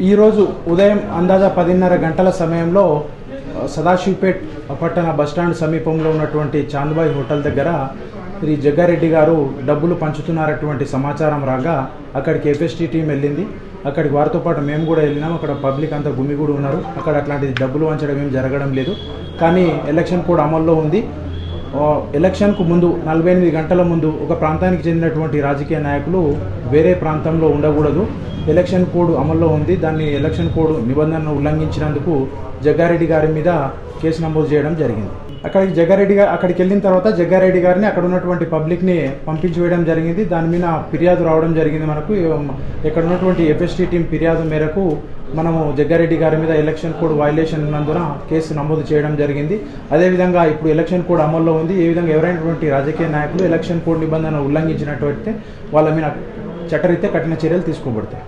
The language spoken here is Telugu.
ఈరోజు ఉదయం అందాజా 10:30 గంటల సమయంలో సదాశివపేట్ పట్టణ బస్టాండ్ సమీపంలో ఉన్నటువంటి చాంద్బాయి హోటల్ దగ్గర శ్రీ జగ్గారెడ్డి గారు డబ్బులు పంచుతున్నటువంటి సమాచారం రాగా అక్కడికి ఎఫ్ఎస్టీ టీం వెళ్ళింది. అక్కడికి వారితో పాటు మేము కూడా వెళ్ళినాం. అక్కడ పబ్లిక్ అంతా గుమిగూడి ఉన్నారు. అక్కడ అట్లాంటి డబ్బులు వంచడం ఏం జరగడం లేదు. కానీ ఎలక్షన్ కోడ్ అమల్లో ఉంది. ఎలక్షన్కు ముందు 48 గంటల ముందు ఒక ప్రాంతానికి చెందినటువంటి రాజకీయ నాయకులు వేరే ప్రాంతంలో ఉండకూడదు. ఎలక్షన్ కోడ్ అమల్లో ఉంది. దాన్ని ఎలక్షన్ కోడ్ నిబంధనను ఉల్లంఘించినందుకు జగ్గారెడ్డి గారి మీద కేసు నమోదు చేయడం జరిగింది. అక్కడికి వెళ్ళిన తర్వాత జగ్గారెడ్డి గారిని అక్కడ ఉన్నటువంటి పబ్లిక్ని పంపించి వేయడం జరిగింది. దాని మీద ఫిర్యాదు రావడం జరిగింది. మనకు ఇక్కడ ఉన్నటువంటి ఎఫ్ఎస్టీ టీం ఫిర్యాదు మేరకు మనము జగ్గారెడ్డి గారి మీద ఎలక్షన్ కోడ్ వైలేషన్ ఉన్నందున కేసు నమోదు చేయడం జరిగింది. అదేవిధంగా ఇప్పుడు ఎలక్షన్ కోడ్ అమల్లో ఉంది. ఏ విధంగా ఎవరైనటువంటి రాజకీయ నాయకులు ఎలక్షన్ కోడ్ నిబంధన ఉల్లంఘించినట్లయితే వాళ్ళ మీద చట్టరీత్యా కఠిన చర్యలు తీసుకోబడతాయి.